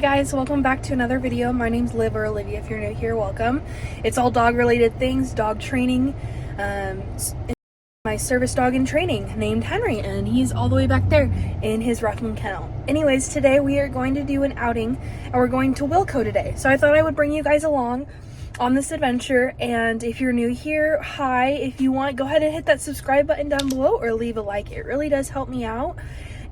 guys, welcome back to another video. My name's Liv, or Olivia if you're new here, welcome. It's all dog related things, dog training. My service dog in training named Henry, and he's all the way back there in his Rockland kennel. Anyways, today we are going to do an outing, and we're going to Wilco today. So I thought I would bring you guys along on this adventure, and if you're new here, hi. If you want, go ahead and hit that subscribe button down below or leave a like. It really does help me out.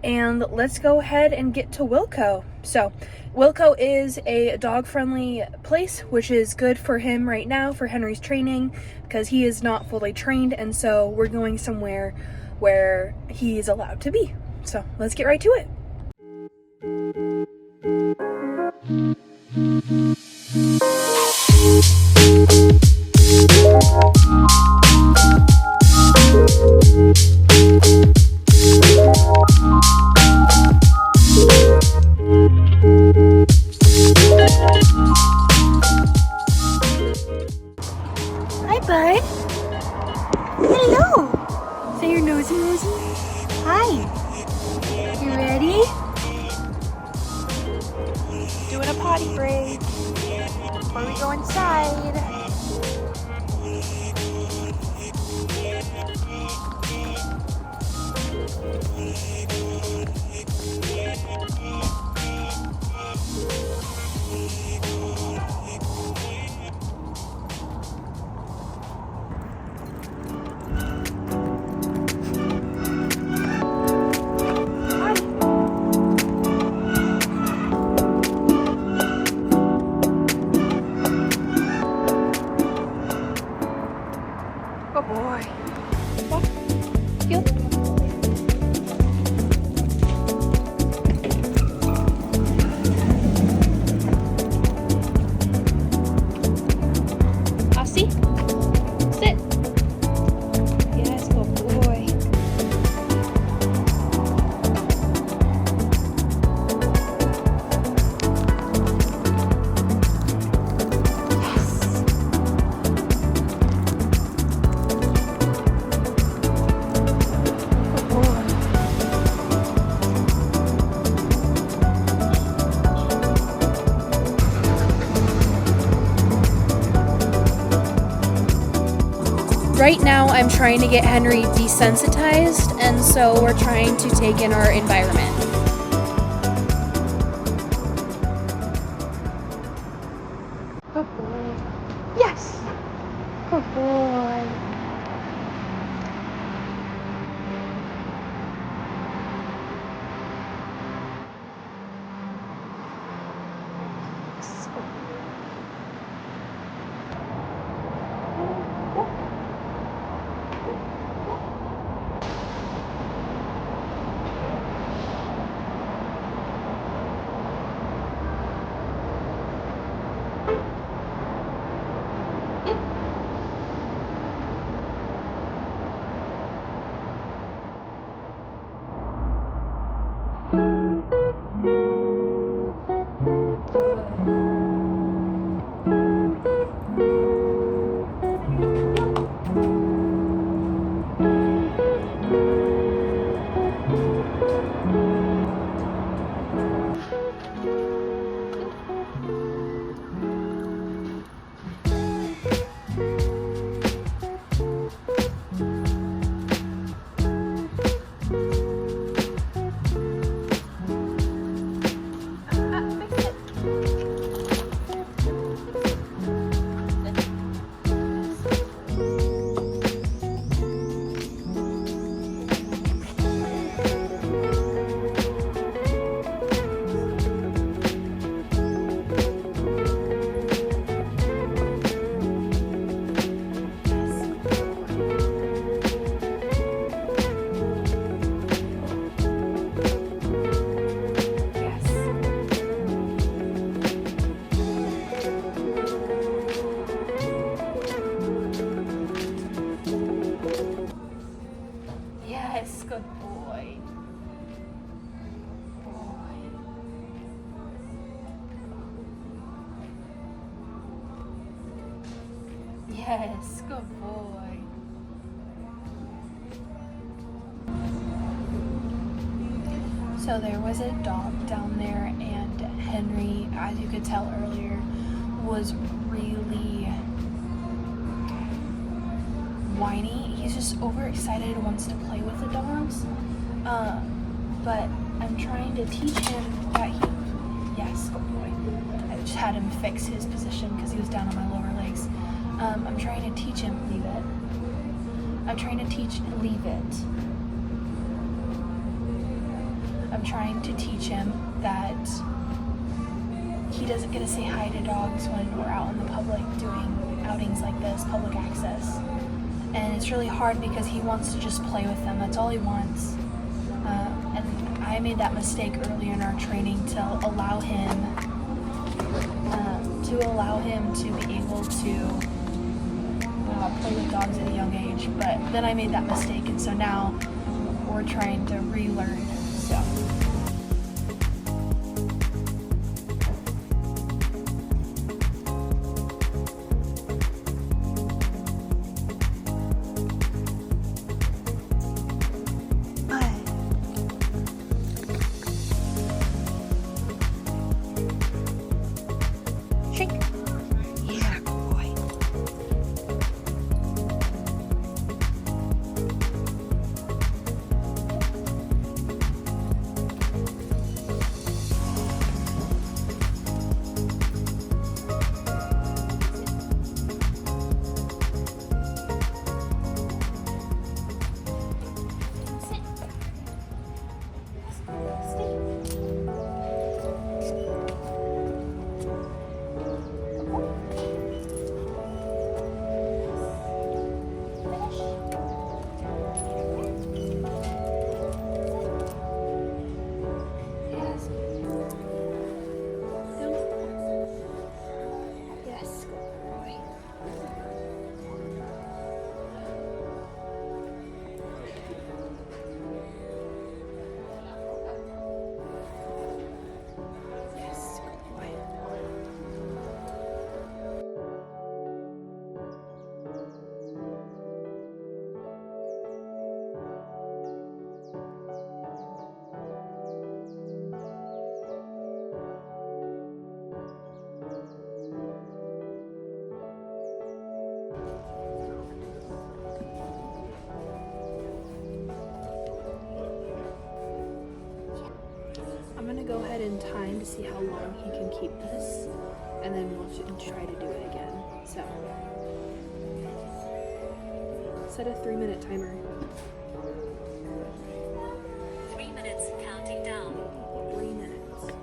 And let's go ahead and get to Wilco. So Wilco is a dog-friendly place, which is good for him right now for Henry's training, because he is not fully trained, and so we're going somewhere where he is allowed to be. So let's get right to it. Hi, bud. Hello. Say your nosy nosy. Hi. You ready? Doing a potty break before we go inside. Oh boy. Walk. Heel. Aussie. Sit. Yes, good boy. Right now, I'm trying to get Henry desensitized, and so we're trying to take in our environment. Good boy. Yes! Good boy. Yes, good boy. Yes, good boy. So there was a dog down there, and Henry, as you could tell earlier, was really whiny. He's just overexcited and wants to play with the dogs. But I'm trying to teach him that yes, good boy. I just had him fix his position because he was down on my lower legs. I'm trying to teach him, leave it. I'm trying to teach, leave it. I'm trying to teach him that he doesn't get to say hi to dogs when we're out in the public doing outings like this, public access. And it's really hard because he wants to just play with them. That's all he wants. And I made that mistake earlier in our training to allow him to be able to play with dogs at a young age. But then I made that mistake, and so now we're trying to relearn. So. Shake. Yeah, good boy. I'm gonna go ahead in time to see how long he can keep this, and then we'll try to do it again. So, set a 3-minute timer. 3 minutes, counting down. 3 minutes.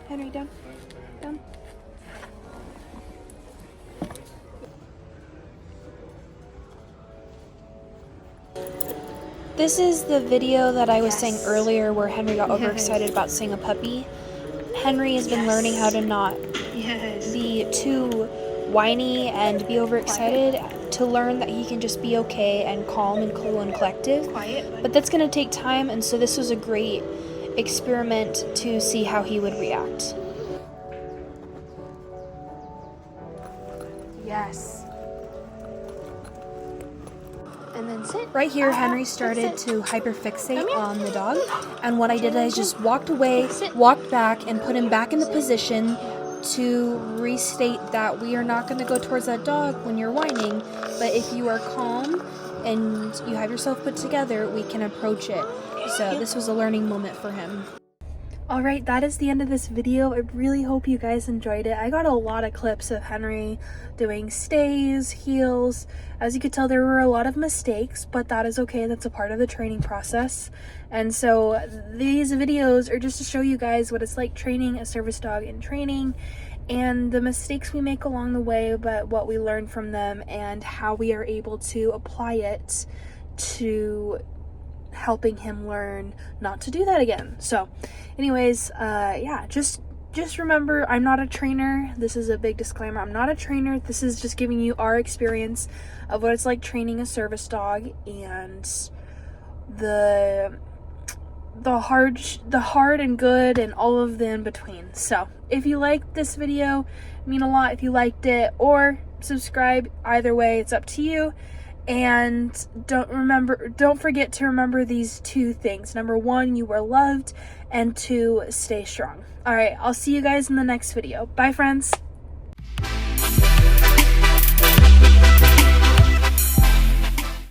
Henry, down. Down. This is the video that I was saying earlier where Henry got overexcited about seeing a puppy. Henry has been learning how to not be too whiny and be overexcited, to learn that he can just be okay and calm and cool and collective. But that's going to take time, and so this was a great experiment to see how he would react. Yes. And then sit. Right here, Henry started to hyperfixate on the dog, and what I did is just walked away, walked back, and put him back in the position to restate that we are not going to go towards that dog when you're whining, but if you are calm and you have yourself put together, we can approach it. So this was a learning moment for him. Alright, that is the end of this video. I really hope you guys enjoyed it. I got a lot of clips of Henry doing stays, heels. As you could tell, there were a lot of mistakes, but that is okay. That's a part of the training process. And so these videos are just to show you guys what it's like training a service dog in training, and the mistakes we make along the way, but what we learn from them and how we are able to apply it to helping him learn not to do that again. So anyways, yeah, just remember, I'm not a trainer. This is a big disclaimer. I'm not a trainer. This is just giving you our experience of what it's like training a service dog, and the the hard and good and all of the in between. So if you liked this video, it mean a lot if you liked it, or subscribe. Either way, it's up to you. And don't forget to remember these 2 things. Number 1, you were loved, and 2, stay strong. All right, I'll see you guys in the next video. Bye, friends.